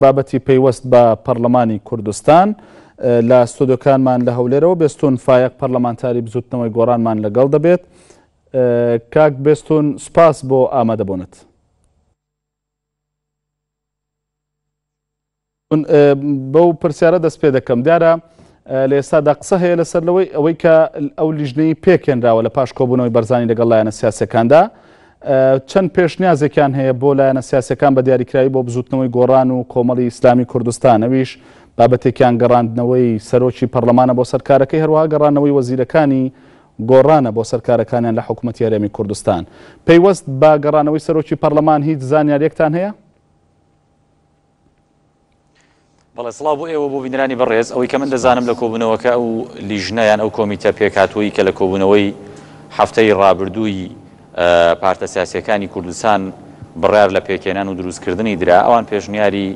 بابەتی پەیوەست بە پەرلەمانی کوردستان لە ستودیۆکانمان لە هەولێرەوە بێستون فایق پەرلەمانتاری بزوتنەوەی گۆڕانمان لەگەڵ دەبێت. کاک بێستون سپاس بۆ ئامادەبوونت. بەو پرسیارە دەست پێ دەکەم دیارە لە ئێستادا قسە هەیە لەسەر لەوەی ئەوەی کە ئەو لیژنەی پێکێنراوە لە پاش کۆبوونەوەی بەرزانی لەگەڵ لایەنە سیاسەکاندا چەند پێشنیازێکیان هەیە بۆ لایەنە سیاسەکان بە دیاریکراوی بۆ بزوتنەوەی گۆڕان و کۆمەڵی ئیسلامی کوردستان. ئەویش بابەتێکیان گەڕاندنەوەی سەرۆکی پەرلەمانە بۆ سەرکارەکەی، هەروەها گەڕانەوەی وەزیرەکانی گۆڕانە بۆ سەرکارەکانیان لە حکوومەتی هەرێمی کوردستان. پەیوەست بە گەڕانەوەی سەرۆکی پەرلەمان هیچ زانیاریەکتان هەیە؟ بەڵێ سڵاو بۆ ئێوە بۆ بینرانی بەڕێز. ئەوەی کە من دەزانم لە کۆبوونەوەکە ئەو لیژنەیان ئەو کۆمیتە پێکهاتووی کە لە کۆبوونەوەی هەفتەی ڕابردووی پارتە سیاسیەکانی کوردستان بڕیار لە پێکێنان و دروستکردنی درا، ئەوان پێشنیاری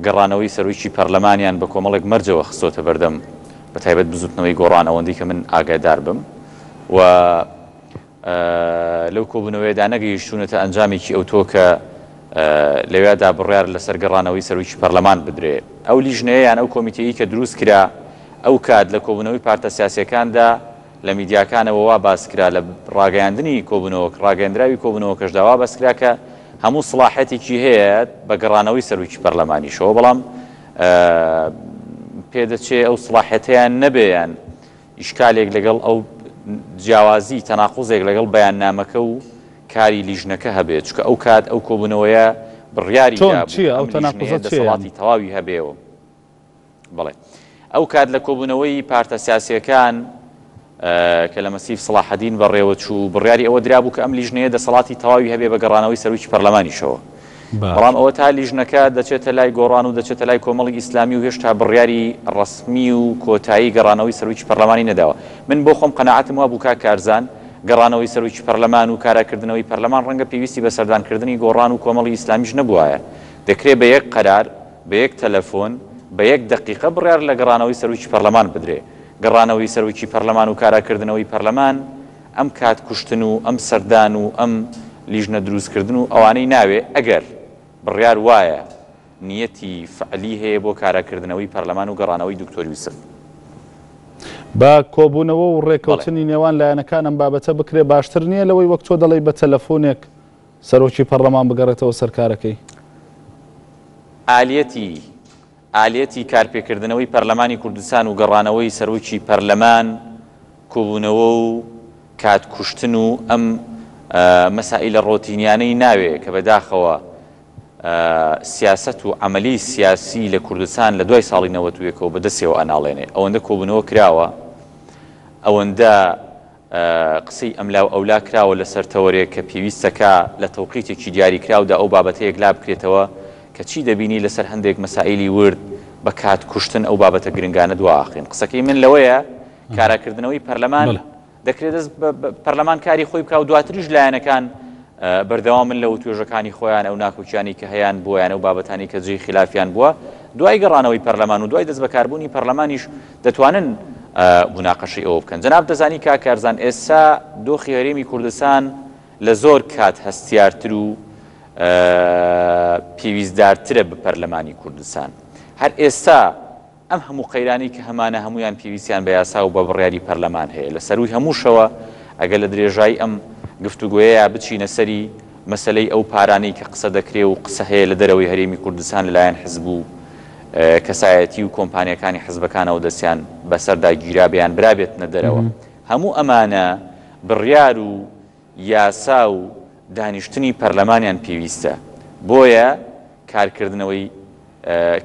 گەڕانەوەی سەرۆکی پەرلەمانیان بە کۆمەڵێک مەرجەوە خستۆتە بەردەم، بە تایبەت بزوتنەوەی گۆڕان ئەوەندەی کە من ئاگادار بم و لەو کۆبوونەوەیدا نەگەیشتوونەتە ئەنجامێکی ئەو تۆ کە لەوێدا بڕیار لەسەر گەڕانەوەی سەرۆکی پەرلەمان بدرێ. ئەو لیژنەیەیان ئەو کۆمیتەیە کە دروست کرا ئەو کات لە کۆبوونەوەی پارتە سیاسیەکاندا لە میدیاکانەوە وا باسکرا لە ڕاگەیاندنی کۆبوونەوە ڕاگەیاندراوی کۆبوونەوەکەشدا وا باسکرا کە هەموو سڵاحەتێکی هەیە بە گەڕانەوەی سەرۆکی پەرلەمانیشەوە، بەڵام پێدەچێ ئەو سڵاحەتەیان نەبێیان ئیشکالێک لەگەڵ ئەو جیاوازی تەناقوزێک لەگەڵ بەیاننامەکە و کاری لیژنەکە هەبێت، چکە ئەو کات ئەو کۆبوونەوەیە بڕیاری دەسەڵاتی تەواوی هەبێەوە. بڵێ ئەو کات لە کۆبوونەوەی پارتە سیاسیەکان کە لە مەسیف سڵاحەدین بەڕێوە چوو بڕیاری ئەوە درابوو کە ئەم لیژنەیە دەسەڵاتی تەواوی هەبێ بە گەڕانەوەی سەرۆکی پەرلەمانیشەوە، بەڵام ئەوە تا لیژنەکە دەچێتە لای گۆڕان و دەچێتە لای کۆمەڵی ئیسلامی و هێشتا بڕیاری ڕسمی و کۆتایی گەڕانەوەی سەرۆکی پەرلەمانی نەداوە. من بۆ خۆم قەناعەتم وا بوو کاک کارزان گەڕانەوەی سەرۆکی پەرلەمان و کاراکردنەوەی پەرلەمان ڕەنگە پێویستی بە سەردانکردنی گۆڕان و کۆمەڵی ئیسلامیش نەبووایە، دەکرێت بە یەک قەرار بە یەک تەلەفۆن بە یەک دقیقە بڕیار لە گەڕانەوەی سەرۆکی پەرلەمان بدرێ. گەڕانەوەی سەرۆکی پەرلەمان و کاراکردنەوەی پەرلەمان ئەم کات کوشتن و ئەم سەردان و ئەم لیژنە دروستکردن و ئەوانەی ناوێ ئەگەر بڕیار وایە نیەتی فعلی هەیە بۆ کاراکردنەوەی پەرلەمان و گەڕانەوەی دکتۆر یوسف با کۆبوونەوە و ڕێکەوتنی نێوان لایەنەکان ئەم بابەتە بکرێ باشتر نییە لەوەی وەک تۆ دەڵێی بە تەلەفۆنێک سەرۆکی پەرلەمان بگەڕێتەوە سەرکارەکەی؟ ئالێتی کارپێکردنەوەی پەرلەمانی کوردستان و گەڕانەوەی سەرۆکی پەرلەمان کۆبوونەوە و کاتکوشتن و ئەم مەسائلە ڕۆتینیانەی ناوێ کە بەداخەوە سیاست و عملی سیاسی لە کوردستان لە دوای ساڵی 91ەوە بەدەستێەوە ئەناڵێنێ. ئەوەندە کۆبوونەوە کراوە، ئەوەندە قسەی ئەملاو ئەولا کراوە لەسەر تەوەرێک کە پێویستەکە لە تەوقیتێکی دیاریکراودا ئەو بابەتەیەک لا بکرێتەوە کە چی دەبینی لەسەر هەندێک مەسائلی ورد بە کات کوشتن ئەو بابەتە گرنگانە دواخین. قسەکەی من لەوەیە کاراکردنەوەی پەرلەمان دەکرێت پەرلەمان کاری خۆی بکە و دواتریش لایەنەکان بەردەوام من لەو توێژەکانی خۆیان ئەو ناکۆکیانی کە هەیان بۆیان ئەو بابەتانی کە جێی خلافیان بووە دوای گەڕانەوەی پەرلەمان و دوای دەست بەکاربوونی پەرلەمانیش دەتوانن مناقەشەی ئەوە بکەن. جەناب دەزانی کاک کارزان ئێستا دۆخی هەرێمی کوردستان لە زۆر کات هەستیارتر و پێویستدارترە بە پەرلەمانی کوردستان. هەر ئێستا ئەم هەموو قەیرانی کە هەمانە هەمویان پێویستیان بە یاسا و بە بڕیاری پەرلەمان هەیە لە سەروی هەمووشەوە ئەگەر لە درێژایی ئەم گفتوگوۆیە بچینە سەری مەسلەی ئەو پارانەی کە قسە دەکرێ و قسە هەیە لە دەرەوەی هەرێمی کوردستان لەلایەن حزب و کەسایەتی و کۆمپانیەکانی حزبەکانەوە دەستیان بەسەردا گیرابیان برابێتنە دەرەوە. هەموو ئەمانە بڕیار و یاسا و دانیشتنی پەرلەمانیان پێویستە، بۆیە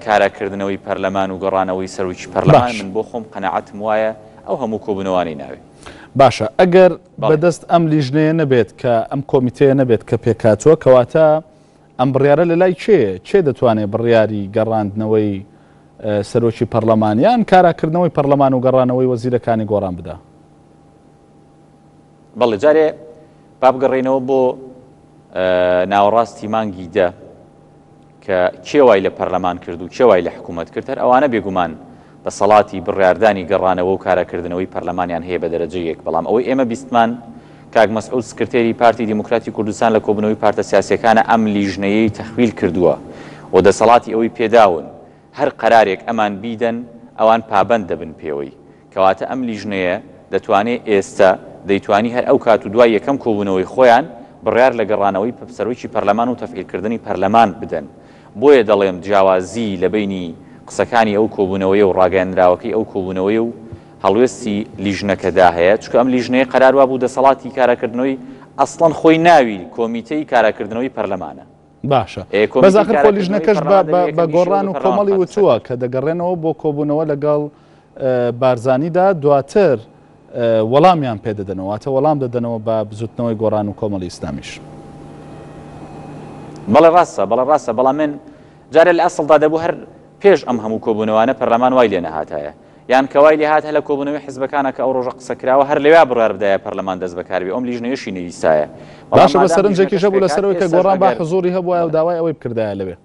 کاراکردنەوەی پەرلەمان و گەڕانەوەی سەرۆکی پەرلەمان من بۆ خۆم قەناعەتم وایە ئەو هەموو کۆبوونەوانی ناوێ. باشە، ئەگەر بەدەست ئەم لیژنەیە نەبێت کە ئەم کۆمیتەیە نەبێت کە پێکاتوە کەواتە ئەم بڕیارە لە لای چێ دەتوانێت بڕیاری گەڕاندنەوەی سەرۆکی پەرلەمانیان کاراکردنەوەی پەرلەمان و گەڕانەوەی وەزیرەکانی گۆڕان بدا؟ بەڵێ جارێ با بگەڕێنەوە بۆ ناوەڕاستی مانگی دە کە کێوای لە پەرلەمان کرد و کێوای لە حکوومەت کرد، هەر ئەوانە بێگومان دەسەڵاتی بڕیاردانی گەڕانەوە و کاراکردنەوەی پەرلەمانیان هەیە بە دەرەجەیەک، بەڵام ئەوەی ئێمە بیستمان کاک مەسعود سکرتێری پارتی دیموکراتی کوردستان لە کۆبوونەوەی پارتە سیاسیەکانە ئەم لیژنەیەی تەحویل کردووە و دەسەڵاتی ئەوەی پێداون هەر قەرارێک ئەمان بیدەن ئەوان پابەند دەبن پێوەی کەواتە ئەم لیژنەیە دەتوانێت ئێستا دەیتوانی هەر ئەو کات و دوای یەکەم کۆبوونەوەی خۆیان بڕیار لە گەڕانەوەی سەرۆکی پەرلەمان و تەفعیلکردنی پەرلەمان بدەن بۆیە دەڵێم جیاوازی لە بینی قسەکانی ئەو کۆبوونەوەی و ڕاگەیاندراوەکەی ئەو کۆبوونەوەی و هەڵوێستی لیژنەکەدا هەیە چونکە ئەم لیژنەیە قەرار وا بوو دەسەڵاتی کاراکردنەوەی ئەسڵەن خۆی ناوی کۆمیتەی کاراکردنەوەی پەرلەمانە باشە بەزاخر خۆ لیژنەکەش بە گۆڕان و کۆمەڵی وتووە کە دەگەڕێنەوە بۆ کۆبوونەوە لەگەڵ بارزانیدا دواتر وەڵامیان پێدەدەنەوە واتە وەڵام دەدەنەوە بە بزوتنەوەی گۆڕان و کۆمەڵی ئیسلامیش بەڵێ ڕاستە بەڵام من جارە لە ئەسڵدا دەبوو هەر پێش ئەم هەموو کۆبوونەوانە پەرلەمان وای لێ نەهاتایە یان کەوای لێ هات هە لە کۆبوونەوەی حیزبەکانە کە ئەو ڕۆژە قسەکراوە هەر لەوێ بڕیار بدایە پەرلەمان دەست بەکاربێ ئەم لیژنەیەشی نویسایە باشە بە سەرنجێکیشە بوو لەسەرەوەی کە گۆڕان با حزوری هەبووە و داوای ئەوەی بکردایە لەوێ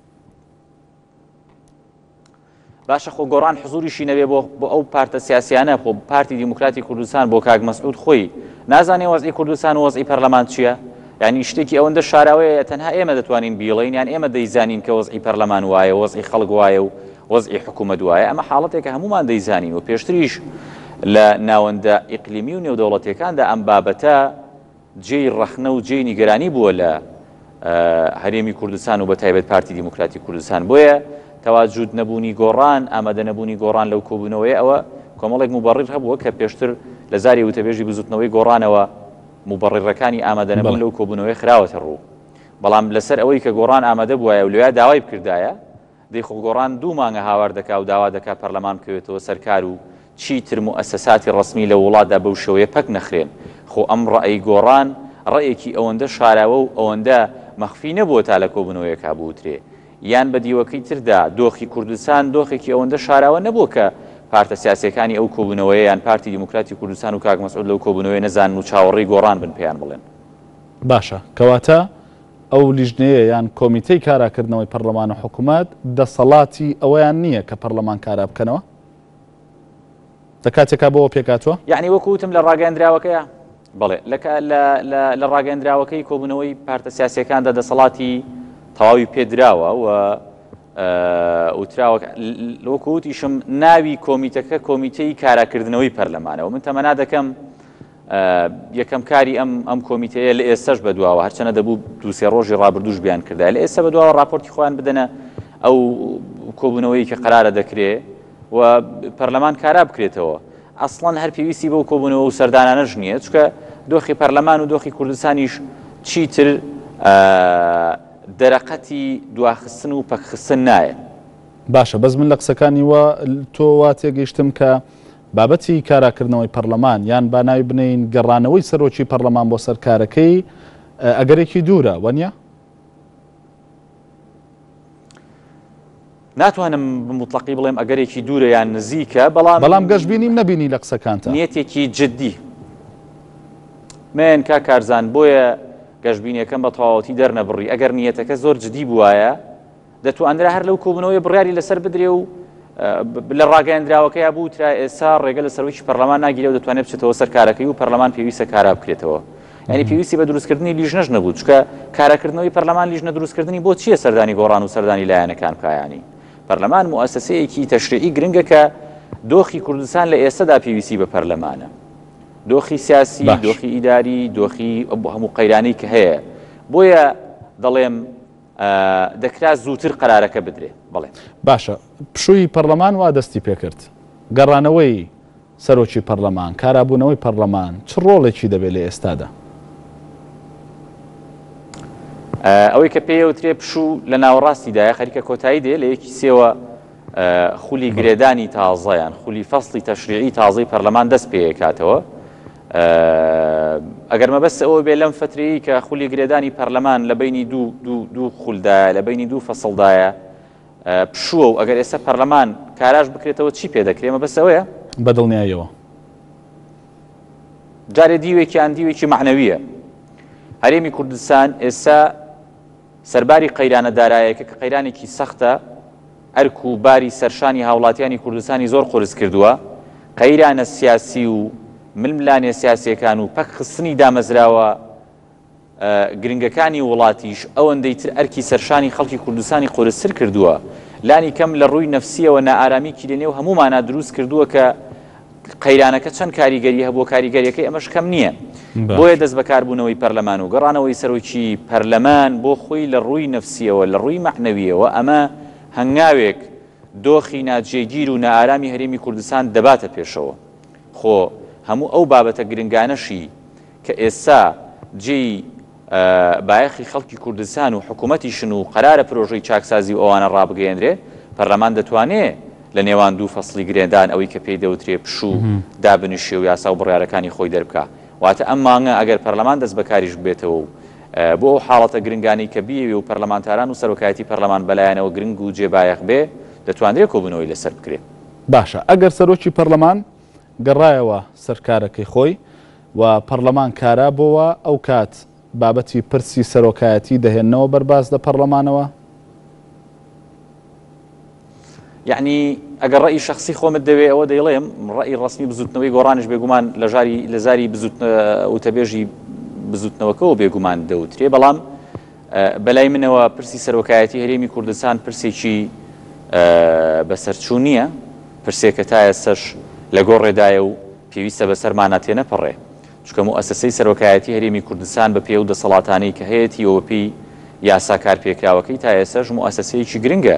باشە خۆ گۆڕان حزوریشی نەبێ بۆ ئەو پارتە سیاسیانە بۆ پارتی دیموکراتی کوردستان بۆ کاک مەسعود خۆی نازانێ وەزعی کوردستان و وەزعی پەرلەمان چییە یعنی شتێکی ئەوەندە شاراوەیە تەنها ئێمە دەتوانین بیڵین یان ئێمە دەیزانین کە وەزعی پەرلەمان وایە وەزعی خەڵک وایە و وەزعی حکوومەت وایە ئەمە حاڵەتێکە هەمومان دەیزانین و پێشتریش لە ناوەندە ئیقلیمی و نێودەوڵەتیەکاندا ئەم بابەتە جێی ڕەخنە و جێی نیگەرانی بووە لە هەرێمی کوردستان و بەتایبەت پارتی دیموکراتی کوردستان بۆیە تەواجود نەبوونی گۆڕان ئامادە نەبوونی گۆڕان لەو کۆبوونەوەی ئەوە کۆمەڵێک موبەڕیر هەبووە کە پێشتر لە زاری وتەبێژی بزوتنەوەی گۆڕانەوە موبەڕیرەکانی ئامادە نەبوون لەو کۆبوونەوەی خراوەتە ڕوو بەڵام لەسەر ئەوەی کە گۆڕان ئامادە بووایە و لێوە داوای بکردایە دەیخۆ گۆڕان دوو مانگە هاوار دەکا و داوا دەکا پەرلەمان بکەوێتەوە سەرکار و چیتر مؤسساتی ڕسمی لە وڵاتدا بەو شێوەیە پەک نەخرێن خۆ ئەم ڕەئی گۆڕان ڕەیەکی ئەوەندە شاراوە و ئەوەندە مەخفی نەبووە تا لە کۆبوونەوەیەکا بوترێ یان بە دیوەکەی تردا دۆخی کوردستان دۆخێکی ئەوەندە شاراوە نەبووە کە پارتە سیاسیەکانی ئەو کۆبوونەوەیە یان پارتی دیموکراتی کوردستان و کاک مەسعود لەو کۆبوونەوەی نەزان و چاوەڕێی گۆڕان بن پێیان بڵێن باشە کەواتە ئەو لیژنەیە یان کۆمیتەی کاراکردنەوەی پەرلەمان و حکوومەت دەسەڵاتی ئەوەیان نییە کە پەرلەمان کارا بکەنەوە لە کاتێکا بۆەوە پێکاتوە یعنی وەکوتم لە ڕاگەاندراوەکەیە بڵێ لە ڕاگەاندراوەکەی کۆبوونەوەی پارتە سیاسیەکاندا دەسەڵاتی تەواوی پێدراوە و وتراوە وەکوتیشم ناوی کۆمیتەکە کۆمیتەی کاراکردنەوەی پەرلەمانەوە من تەمەنا دەکەم یەکەم کاری ئەم کۆمیتەیە لە ئێستاش بەدواوە هەرچەنە دەبوو دووسێ ڕۆژی ڕابردووش بیان کردای لە ئێستا بەدواوە راپۆرتی خۆیان بدەنە ئەو کۆبوونەوەی کە قەرارە دەکرێ و پەرلەمان کارا بکرێتەوە ئەسڵەن هەر پێویستی بەو کۆبوونەوە و سەردانانەش نییە چونکە دۆخی پەرلەمان و دۆخی کوردستانیش چیتر دەرەقەتی دواخستن و پەکخستن نایە باشە بەس من لە قسەکانی وە تۆ وا تێگەیشتم کە بابەتی کاراکردنەوەی پەرلەمان یان با ناوی بنین گەڕانەوەی سەرۆکی پەرلەمان بۆ سەرکارەکەی ئەگەرێکی دوورە وەنیە ناتوانم بموتڵقی بڵێم ئەگەرێکی دوورە یان نزیکە بەڵام گەشتبینیم نەبینی لە قسەکانتە نیەتێکی جددی من کا کارزان بۆیە گەشتبینیەکەم بە تەواوەتی دەرنەبڕی ئەگەر نیەتەکە زۆر جددی بووایە دەتوانرا هەر لەو کۆبوونەوەی بڕیاری لەسەر بدرێ و لە ڕاگەیاندراوەکەی بووترا ئێستا ڕێگە لە سەرۆکی پەرلەمان ناگیرێ و دەتوانێت بچێتەوە سەر کارەکەی و پەرلەمان پێویستە کارا بکرێتەوە یعنی پێویستی بە دروستکردنی لیژنەش نەبوو چکە کاراکردنەوەی پەرلەمان لیژنە دروستکردنی بۆ چییە سەردانی گۆڕان و سەردانی لایەنەکان بکایانی پەرلەمان موسسەیەکی تەشریعی گرنگە کە دۆخی کوردستان لە ئێستادا پێویستی بە پەرلەمانە دۆخی سیاسی دۆخی ئیداری دۆخی هەموو قەیرانەی کە هەیە بۆیە دەڵێم دەکرا زووتر قەرارەکە بدرێ بڵێ باشە پشووی پەرلەمان وا دەستی پێکرد گەڕانەوەی سەرۆکی پەرلەمان کارابوونەوەی پەرلەمان چ ڕۆڵێکی دەبێت لە ئێستادا ئەوەی کە پێوترێ پشوو لە ناوەڕاستیدایە خەریکە کۆتایی دێ لە یەکی سێوە خولی گرێدانی تازەیان خولی فەسڵی تەشریعی تازەی پەرلەمان دەست پێکاتەوە ئەگەر مەبەست ئەوە بێ لەم فترەیە کە خولی گرێدانی پەرلەمان لە بینی دوو خولدایە لە بینی دوو فەسڵدایە پشووە و ئەگەر ئێستا پەرلەمان کاراش بکرێتەوە چی پێدەکرێ مەبەست ئەوەیە بەدڵنیاییەوە جارێ دیوێکیان دیوێکی معنەویە هەرێمی کوردستان ئێستا سەرباری قەیرانە دارایەکە کە قەیرانێکی سەختە ئەرک و باری سەرشانی هاوڵاتیانی کوردستانی زۆر قورس کردووە قەیرانە سیاسی و ململانێ سیاسیەکان و پەک خستنی دامەزراوە گرنگەکانی وڵاتیش ئەوەندەی تر ئەرکی سەرشانی خەڵکی کوردستانی قورستر کردووە لانی کەم لە ڕووی نەفسیەوە نائارامیکی لە نێو هەمومانە دروست کردووە کە قەیرانەکە چەند کاریگەری هەبووە کاریگەریەکەی ئەمەش کەم نییە بۆیە دەست بەکاربوونەوەی پەرلەمان و گەڕانەوەی سەرۆکی پەرلەمان بۆ خۆی لە ڕووی نەفسیەوە لە ڕووی مەعنەویەوە ئەمە هەنگاوێک دۆخی ناجێگیر و نائارامی هەرێمی کوردستان دەباتە پێشەوە خۆ هەموو ئەو بابەتە گرنگانەشی کە ئێستا جێی بایەخی خەڵکی کوردستان و حکوومەتیشن و قەرارە پرۆژەی چاکسازی و ئەوانە ڕابگەیەندرێ پەرلەمان دەتوانێت لە نێوان دوو فەسڵی گرێدان ئەوەی کە پێی دەوترێ پشوو دابنیشێ و یاسا و بڕیارەکانی خۆی دەربکە واتە ئەم مانگە ئەگەر پەرلەمان دەست بەکاریش بێتەوە و بۆ ئەو حاڵەتە گرنگانی کە بیەوێ و پەرلەمانتاران و سەرۆکایەتی پەرلەمان بەلایەنەوە گرنگ و جێبایەخ بێ دەتوانرێت کۆبوونەوەی لەسەر بکرێت باشە ئەگەر سەرۆکی پەرلەمان گەڕایەوە سەرکارەکەی خۆی و پەرلەمان کارا بۆەوە ئەو کات بابەتی پرسی سەرۆکایەتی دەهێننەوە بەرباز لە پەرلەمانەوە یعنی ئەگەر ڕێی شخصی خۆمت دەوێت ئەوە دەیڵێم ڕێی ڕسمی بزوتنەوەی گۆڕانش بێگومان لە زاری وتەبێژی بزوتنەوەکەەوە بێگومان دەوترێ بەڵام بەلای منەوە پرسی سەرۆکایەتی هەرێمی کوردستان پرسێکی بەسەرچوو نییە پرسێکە تا ئێستش لە گۆڕێدایە و پێویستە بەسەرمانە تێنەپەڕێ چکە مؤسسەی سەرۆکایەتی هەرێمی کوردستان بە پێ و دەسەڵاتانەی کە هەیەی ئەوەپی یاسا کارپێکراوەکەی تا ئێستش مؤسسەیەکی گرنگە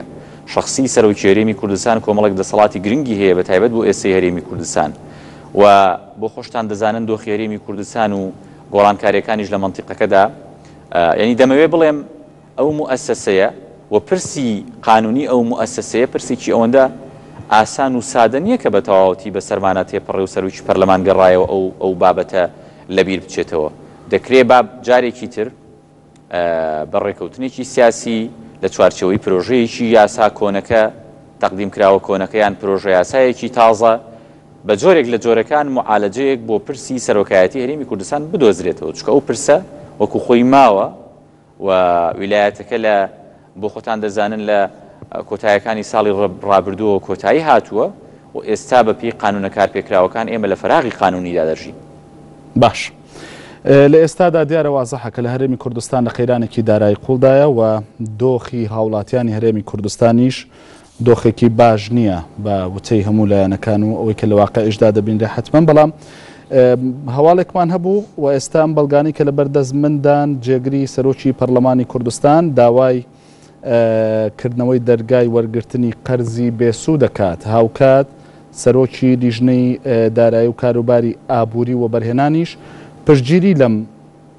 شخصی سەرۆکی هەرێمی کوردستان کۆمەڵێک دەسەڵاتی گرنگی هەیە بە تایبەت بۆ ئێستای هەرێمی کوردستان و بۆ خۆشتان دەزانن دۆخی هەرێمی کوردستان و گۆڕانکاریەکانیش لە مەنتیقەکەدا یعنی دەمەوێت بڵێم ئەو مؤسسەیە و پرسی قانونی ئەو مؤسسەیە پرسێکی ئەوەندە ئاسان و سادە نییە کە بە تەواوەتی بە سەرمانە تێپەڕێ و سەرۆکی پەرلەمان گەڕایەوە ئەو بابەتە لەبیر بچێتەوە دەکرێت باب جارێکی تر بەڕێکەوتنێکی سیاسی لە چوارچەوەی پرۆژەیەکی یاسا کۆنەکە تەقدیم کراوە کۆنەکەیان پرۆژە یاسایەکی تازە بە جۆرێک لە جۆرەکان معالەجەیەک بۆ پرسی سەرۆکایەتی هەرێمی کوردستان بدۆزرێتەوە چکە ئەو پرسە وەکو خۆی ماوە و ویلایەتەکە لە بۆ خۆتان دەزانن لە کۆتاییەکانی ساڵی ڕابردووە کۆتایی هاتووە و ئێستا بە پێی قانونە کارپێکراوەکان ئێمە لە فەراغی قانونیدا دەژین باش لە ئێستادا دیارە وازەحە کە لە هەرێمی کوردستان لە قەیرانێکی دارایی قوڵدایە و دۆخی هاوڵاتیانی هەرێمی کوردستانیش دۆخێکی باش نییە بە وتەی هەموو لایەنەکان و ئەوەی کە لە واقعیشدا دەبینرێ حتمەن بەڵام هەواڵێکمان هەبوو و ئێستا بەڵگانی کە لە بەردەست مندان جێگری سەرۆکی پەرلەمانی کوردستان داوای کردنەوەی دەرگای وەرگرتنی قەرزی بێسوود دەکات هاوکات سەرۆکی لیژنەی دارایی و کاروباری ئابووری و بەرهێنانیش پشتگیری لەم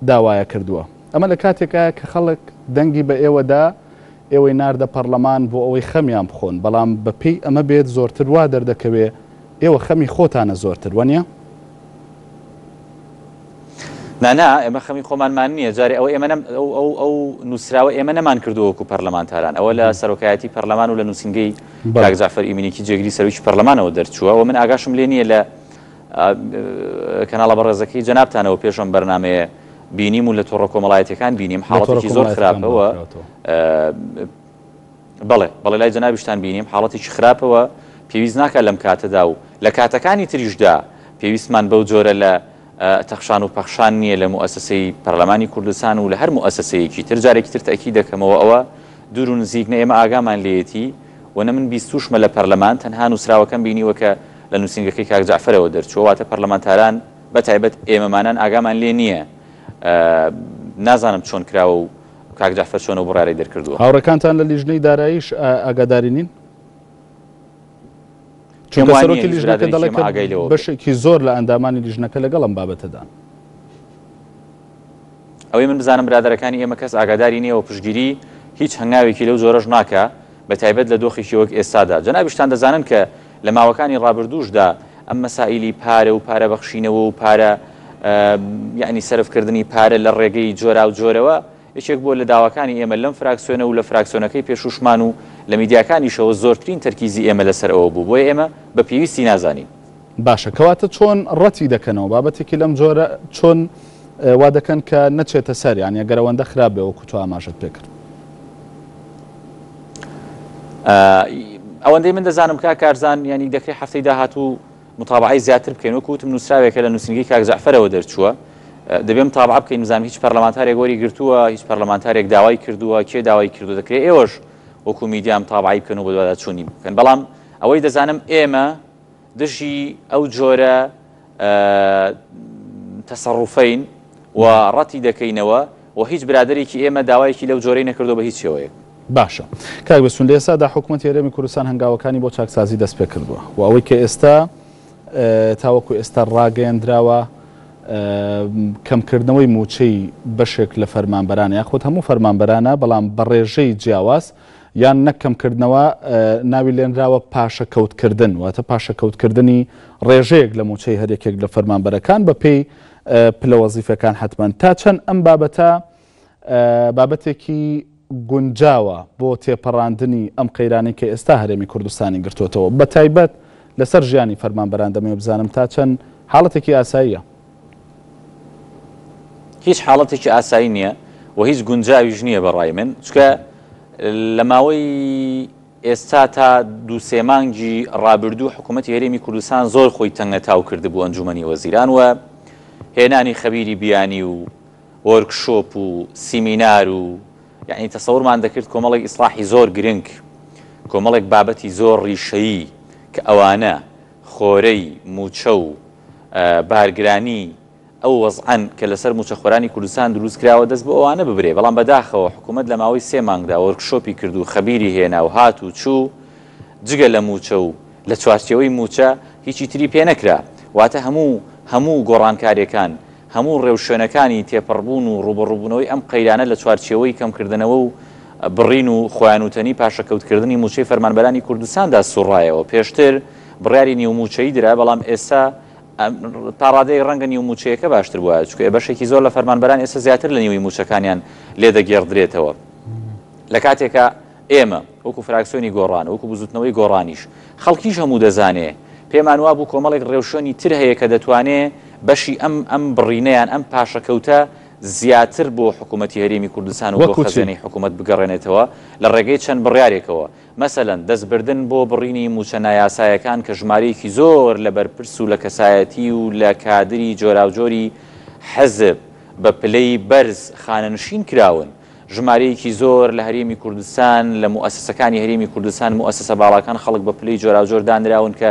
داوایە کردووە ئەمە لە کاتێکە کە خەڵک دەنگی بە ئێوەدا ئێوەی ناردە پەرلەمان بۆ ئەوەی خەمیان بخۆن بەڵام بەپێی ئەمە بێت زۆرتر وا دەردەکەوێ ئێوە خەمی خۆتانە زۆرتر وەنیە؟ نانا ئێمە خەمی خۆمانمان نییە جارێ ئەوە ئێمە ئەو نووسراوە ئێمە نەمان کردووەکو پەرلەمانتاران ئەوە لە سەرۆکایەتی پەرلەمان و لە نووسنگەی کاک جعفەر ئیمینێکی جێگری سەرۆکی پەرلەمانەوە دەرچووە و من ئاگاشم لێ نییە لە کەناڵە بەڕێزەکەی جەنابتانەوە پێشم بەرنامەیە بینیم و لە تۆڕە کۆمەڵایەتەکان بینیم حاڵەتێکی زۆر خراپەوە بەڵێ لای جەنابیشتان بینیم حاڵەتێکی خراپەوە پێویست ناکات لەم کاتەدا و لە کاتەکانی تریشدا پێویستمان بەو جۆرە لە تەخشان و پەخشان نییە لە مؤسسەی پەرلەمانی کوردستان و لە هەر مؤسسەیەکی تر جارێکی تر تەکی دەکەمەوە ئەوە دوور و نزیک نە ئێمە ئاگامان لێیەتی و نە من بیستوشمە لە پەرلەمان تەنها نووسراوەکەم بینیوە کە لە نووسنگەکەی کاک جعفەرەوە دەرچووە واتە پەرلەمانتاران بە تایبەت ئێمەمانان ئاگامان لێ نییە نازانم چۆن کراوە و کاک جعفەر چۆنە بڕارەی دەرکردووە هاوڕەکانتان لە لیژنەی داراییش ئاگاداری نین؟ چونکە سەرۆکی لیژنەکە دەڵێت بەشێکی زۆر لە ئەندامانی لیژنەکە لەگەڵم بابەتەدان ئەوەی من بزانم برادەرەکانی ئێمە کەس ئاگاداری نییە و پشتگیری هیچ هەنگاوێکی لەو زۆرەش ناکە بە تایبەت لە دۆخێکی وەک ئێستادا جەنابیشتان دەزانن کە لە ماوەکانی ڕابردووشدا ئەم مەسائیلی پارە و پارەبەخشینەوە و پارە یعنی سەرفکردنی پارە لە ڕێگەی جۆرا و جۆرەوە یەکێک بۆ لە داواکانی ئێمە لەم فراکسیۆنە و لە فراکسیۆنەکەی پێشوشمان و لە میدیاکانیشەوە زۆرترین تەرکیزی ئێمە لەسەر ئەوە بوو بۆیە ئێمە بە پێویستی نازانین باشە کەواتە چۆن ڕەتی دەکەنەوە بابەتێکی لەم جۆرە چۆن وا دەکەن کە نەچێتە سەر یان ئەگەرەوەندە خراپ بێ وەکو تۆ ئاماژەت پێکرد ئەوەندەی من دەزانم کا کارزان ینی دەکرێت هەفتەی داهاتوو متابعی زیاتر بکەین وەکو وتم نووسراوێکە لە نووسنگی کاک جەعفەرەوە دەرچووە دەبێ متابعە بکەین بزانم هیچ پەرلەمانتارێک وەری گرتووە هیچ پەرلەمانتارێک داوای کردووە کێ داوای کردو دەکرێت ئێوەش وەکو میدیا متابعی بکەن و بە دوواداچوونی بکەن بەڵام ئەوەی دەزانم ئێمە دژی ئەو جۆرە تەسەڕوفەین و ڕەتی دەکەینەوە و هیچ برادێکی ئێمە داوایەکی لەو جۆرەی نەکردو بە هیچ شێوەیەک. باشە کاک بەسوون لە ئێستادا حکوومەتی هەرێمی کوردستان هەنگاوەکانی بۆ چاکسازی دەست پێ کردووە و ئەوەی کە ئێستا تاوەکو ئێستا ڕاگەیەندراوە کەمکردنەوەی موچەی بەشێک لە فەرمانبەرانە یاخود هەموو فەرمانبەرانە بەڵام بە ڕێژەی جیاواز یان نەکەمکردنەوە ناوی لێنراوە پاشەکەوتکردن واتە پاشەکەوتکردنی ڕێژەیەک لە موچەی هەرێکێک لە فەرمانبەرەکان بە پێی پلە وەزیفەکان حتمەن تا چەند ئەم بابەتە بابەتێکی گونجاوە بۆ تێپەڕاندنی ئەم قەیرانی کە ئێستا هەرێمی کوردستانی گرتوتەوە بە تایبەت لەسەر ژیانی فەرمانبەران دەمەوێت بزانم تا چەند حاڵەتێکی ئاساییە. هیچ حاڵەتێکی ئاسایی نییە و هیچ گونجاویش نییە بەڕای من چکە لە ماوەی ئێستا تا دوو-سێ مانگی ڕابردوو حکوومەتی هەرێمی کوردستان زۆر خۆی تەنگەتاو کرد بوو ئەنجومەنی وەزیران و هێنانی خەبیری بیانی و وەرکشۆپ و سیمینار و یعنی تەسەورمان دەکرد کۆمەڵێک ئیسلاحی زۆر گرنگ کۆمەڵێک بابەتی زۆر ڕیشەیی کە ئەوانە خۆرەی موچە و بارگرانی ئەو وەزعەن کە لەسەر موچەخۆرانی کوردستان دروست کراوە دەست بۆ ئەوانە ببرێ بەڵام بەداخەوە حکوومەت لە ماوەی 3 مانگدا وەرکشۆپی کرد و خەبیری هێنا و هات و چوو جگە لە موچە و لە چوارچێوەی موچە هیچی تری پێ نەکرا واتە هەموو گۆڕانکاریەکان هەموو ڕێوشوێنەکانی تێپەڕبوون و ڕوبەڕووبوونەوەی ئەم قەیرانە لە چوارچێوەی کەمکردنەوە و بڕین و خۆیانوتنی پاشەکەوتکردنی موچەی فەرمانبەرانی کوردستاندا سوڕایەوە پێشتر بڕیاری نیوموچەیی درا بەڵام ئێستا تا ڕادەیە ڕەنگە نیوموچەیەکە باشتر بووە چکە بەشێکی زۆر لە فەرمانبەران ئێستا زیاتر لە نیوی موچەکانیان لێ دەگێڕدرێتەوە لە کاتێکە ئێمە وەکو فراکسیۆنی گۆڕان وەکو بزوتنەوەی گۆڕانیش خەڵکیش هەموو دەزانێ پێمان وا بوو کۆمەڵێک ڕێوشۆنی تر هەیە کە دەتوانێت بەشی ئەم بڕینەیان ئەم پاشەکەوتە زیاتر بۆ حکوومەتی هەرێمی کوردستان و بۆ خەزانەی حکوومەت بگەڕێنێتەوە لە ڕێگەی چەند بڕیارێکەوە مەسەلەن دەستبردن بۆ بڕینی موچە نایاسایەکان کە ژمارەیەکی زۆر لە بەرپرس و لە کەسایەتی و لە کادری جۆراوجۆری حەزب بە پلەی بەرز خانەنشین کراون ژمارەیەکی زۆر لە هەرێمی کوردستان لە موسسەکانی هەرێمی کوردستان موسسە باڵاکان خەڵک بە پلەی جۆراوجۆر دانراون کە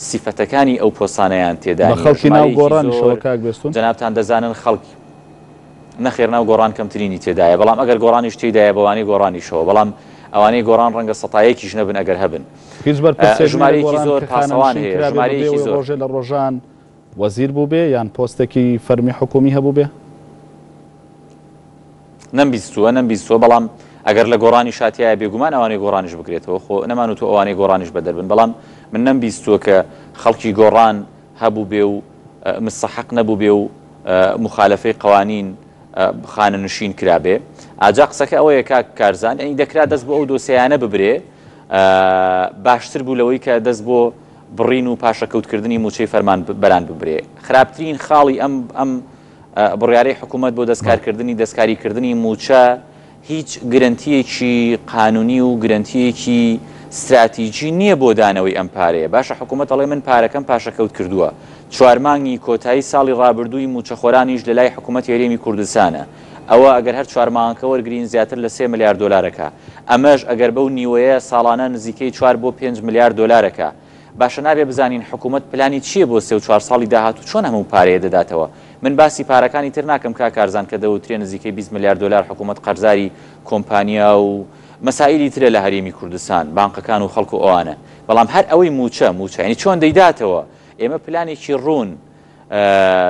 سیفەتەکانی ئەو پۆسانەیان تێدا خەڵکی ناو گۆڕانیشەوە کاک بێستون جەنابتان دەزانن خەڵکی نەخێر ناو گۆڕان کەمترینی تێدایە بەڵام ئەگەر گۆڕانیش تێدایە بەوانەی گۆڕانیشەوە بەڵام ئەوانەی گۆڕان ڕەنگە سەتایەکیش نەبن ئەگەر هەبن ژمارەیەکی زۆر پاسەوان هەیە ژمارەیەکی زۆر ڕۆژێ لە ڕۆژان وەزیر بوو بێ یان پۆستێکی فەرمی حکومی هەبوو بێ نەمبیستووە بەڵام ئەگەر لە گۆڕانی شاتیایە بێگومان ئەوانەی گۆڕانیش بگرێتەوە خۆ نەمانوت و ئەوانەی گۆڕانیش بەدەربن بەڵام من نەمبیستووە کە خەڵکی گۆڕان هەبوو بێ و مستحق نەبوو بێ و مخالفەی قوانین خانەنشین کرابێ ئاجا قسەکە ئەوەیە کاک کارزان ئەنی دەکرا دەست بۆ ئەو دۆسیانە ببرێ باشتر بوو لەوەی کە دەست بۆ بڕین و پاشەکەوتکردنی موچەی فەرمانبەران ببرێ خراپترین خاڵی ئەم بڕیارەی حکوومەت بۆ دەستکاریکردنی موچە هیچ گرنتیەکی قانونی و گرنتیەکی استراتیژی نییە بۆ دانەوەی ئەم پارەیە باشە حکوومەت ئەڵێ من پارەکەم پاشەکەوت کردووە 4 مانگی کۆتایی ساڵی ڕابردووی موچەخۆرانیش لە لای حکوومەتی هەرێمی کوردستانە ئەوە ئەگەر هەر 4 مانگەکە وەرگرین زیاتر لە 3 ملیار دۆلارەکە ئەمەش ئەگەر بەو نیوەیە ساڵانە نزیکەی 4 بۆ 5 ملیار دۆلارەکە باشە نابێ بزانین حکوومەت پلانی چییە بۆ 3-4 ساڵی داهاتوو چۆن هەموو پارەیە دەداتەوە من باسی پارەکانی تر ناکەم کارزان کە دەوترێ نزیکەی 20 ملیار دلار حکوومەت قەرزاری کۆمپانیا و مەسائلی ترە لە هەرێمی کوردستان بانقەکان و خەڵک و ئەوانە بەڵام هەر ئەوەی موچە ینی چۆن دەیداتەوە ئێمە پلانێکی ڕوون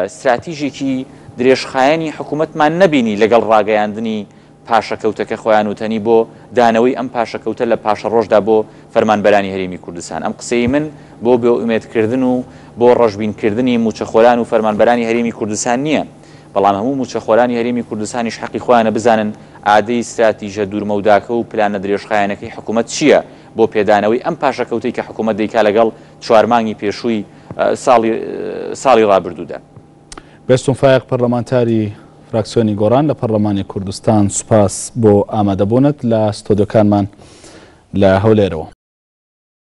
استراتیژێکی درێژخایەنی حکوومەتمان نەبینی لەگەڵ ڕاگەیاندنی پاشەکەوتەکە خۆیان وتەنی بۆ دانەوەی ئەم پاشەکەوتە لە پاشە ڕۆژدا بۆ فەرمانبەرانی هەرێمی کوردستان ئەم قسەی من بۆ بێئومێدکردن و بۆ ڕەشبینکردنی موچەخۆران و فەرمانبەرانی هەرێمی کوردستان نییە بەڵام هەموو موچەخۆرانی هەرێمی کوردستانیش حەقی خۆیانە بزانن ئادەی استراتیژە دوورمەوداکە و پلانە درێژخایەنەکەی حکوومەت چییە بۆ پێدانەوەی ئەم پاشەکەوتەی کە حکوومەت دەیکا لەگەڵ 4 مانگی پێشووی ساڵی ڕابردوودا. بێستون فایق پەرلەمانتاری فراکسیۆنی گۆڕان لە پەرلەمانی کوردستان سوپاس بۆ ئامادەبوونت لە ستۆدیۆکانمان لە هەولێرەوە.